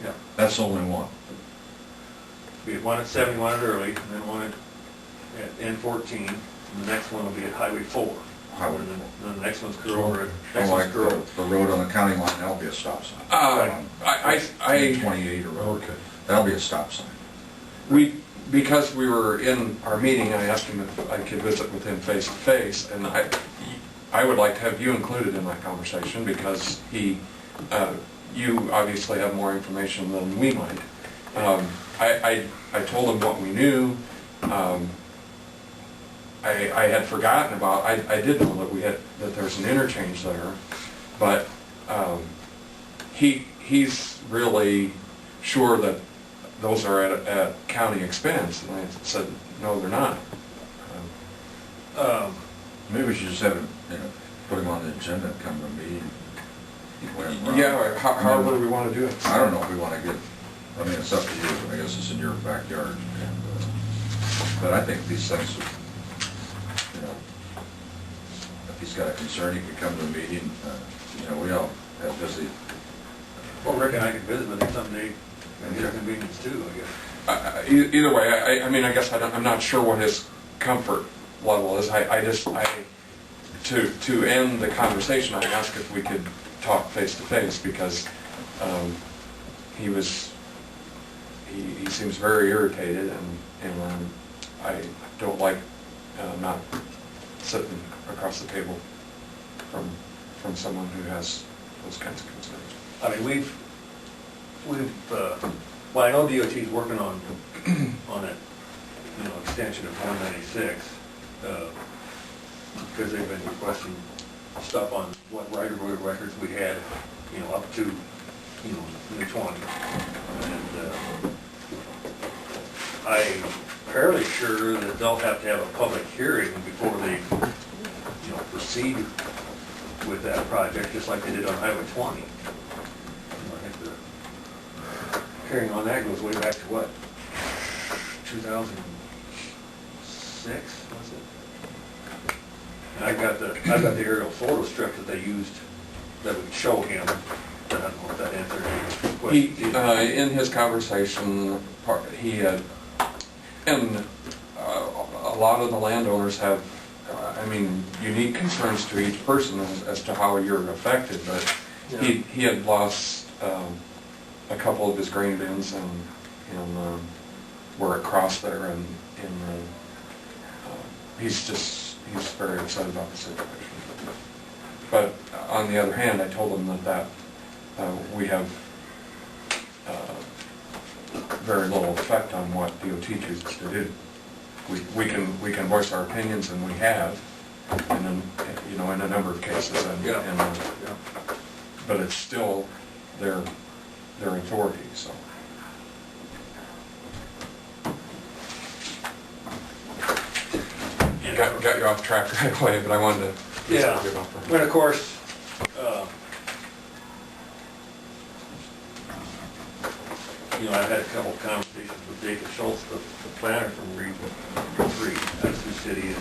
Yeah. That's the only one. We had one at 71 early, and then one at N14, and the next one will be at Highway 4. Highway And 4. then the next one's over at, next Like one's the road on the county line, that'll be a stop sign. I 28 or road. Okay. That'll be a stop sign. Because we were in our meeting, I asked him if I could visit with him face to face, and I would like to have you included in that conversation because you obviously have more information than we might. I told him what we knew. I had forgotten about. I did know that there's an interchange there, but he's really sure that those are at county expense, and I said no, they're not. Maybe we should just have him, put him on the agenda and come to a meeting. Yeah, however we want to do it. I don't know if we want to get. I mean, it's up to you. I guess it's in your backyard. But I think these things, if he's got a concern, he could come to a meeting. We all have busy. Well, Rick and I can visit with him someday, and his convenience too, I guess. Either way, I mean, I guess I'm not sure what his comfort level is. To end the conversation, I asked if we could talk face to face because he seems very irritated, and I don't like not sitting across the table from someone who has those kinds of concerns. I mean, well, I know DOT's working on it, extension of 196, because they've been requesting stuff on what right-of-way records we had, up to, the 20. And I'm fairly sure that they'll have to have a public hearing before they, proceed with that project, just like they did on Highway 20. I think the hearing on that goes way back to what, 2006, was it? And I got the aerial photo strip that they used that would show him. I don't know if that answered any question. In his conversation, he had, and a lot of the landowners have, unique concerns to each person as to how you're affected. But yeah. He had lost a couple of his grain bins and where it crossed there, and he's very upset about the situation. But on the other hand, I told him that we have very little effect on what DOT chooses to do. We can voice our opinions, and we have, and in a number of cases, but it's still their authority. So. Got you off track right away, but I wanted to. Yeah. But of course, I've had a couple of conversations with Jacob Schultz, the planner from Region 3, that's Sioux City,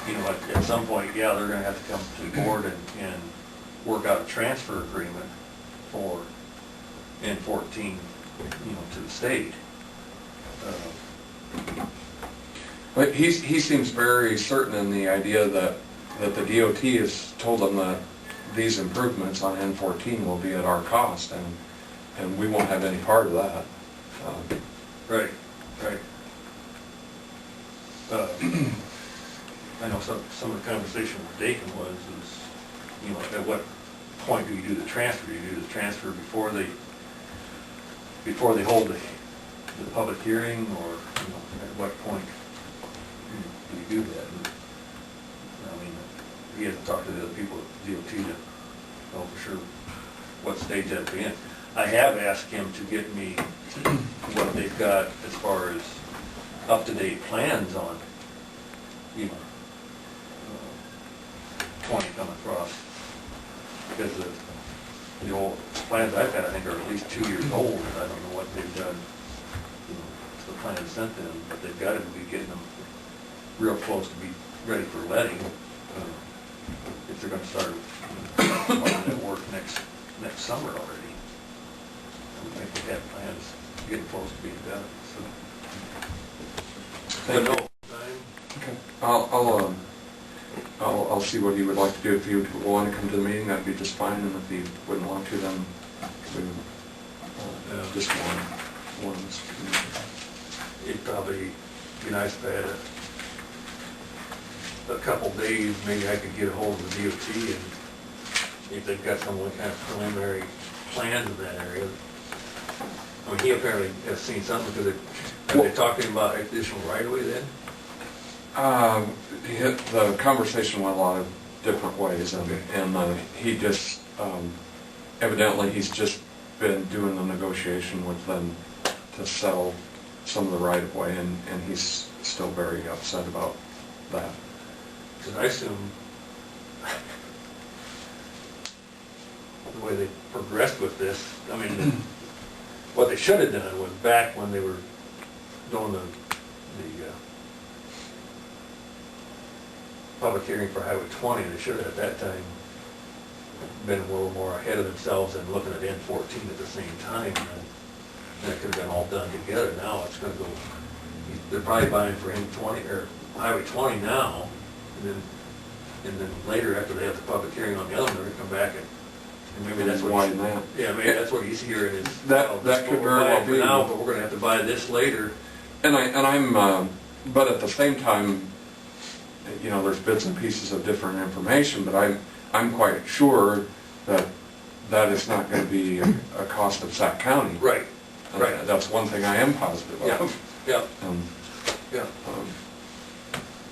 and at some point, they're going to have to come to the board and work out a transfer agreement for N14, to the state. But he seems very certain in the idea that the DOT has told them that these improvements on N14 will be at our cost, and we won't have any part of that. Right. I know some of the conversation with Dakin was, at what point do you do the transfer? Do you do the transfer before they hold the public hearing, or at what point do you do that? And, he hasn't talked to the other people at DOT to know for sure what stage that'll be in. I have asked him to get me what they've got as far as up-to-date plans on, 20 coming across, because the old plans I've got, I think, are at least 2 years old, and I don't know what they've done, to the plans sent them, but they've got to be getting them real close to be ready for letting, if they're going to start that work next summer already. that plan is getting close to being done, so. Thank But you. no, time, Okay. I'll see what he would like to do. If he would want to come to the meeting, that'd be just fine, and if he wouldn't want to, then we would just one. it'd probably be nice if I had a couple days, maybe I could get a hold of the DOT and if they've got some kind of preliminary plans in that area. I mean, he apparently has seen something because are they talking about additional right-of-way then? The conversation went a lot of different ways, and he just, evidently he's just been doing the negotiation with them to sell some of the right-of-way, and he's still very upset about that. Because I assume the way they progressed with this, I mean, what they should have done was back when they were doing the public hearing for Highway 20, they should have at that time been a little more ahead of themselves and looking at N14 at the same time, and that could have been all done together. Now it's going to go, they're probably buying for N20 or Highway 20 now, and then later after they have the public hearing on the other one, they're going to come back and maybe that's what Why not? yeah, maybe that's what he's hearing is That could very well for be. now, but we're going to have to buy this later. But at the same time, you know, there's bits and pieces of different information, but I'm quite sure that that is not going to be a cost of Sac County. Right. Right. That's one thing I am positive of. Yeah. Yeah. Um, Yeah.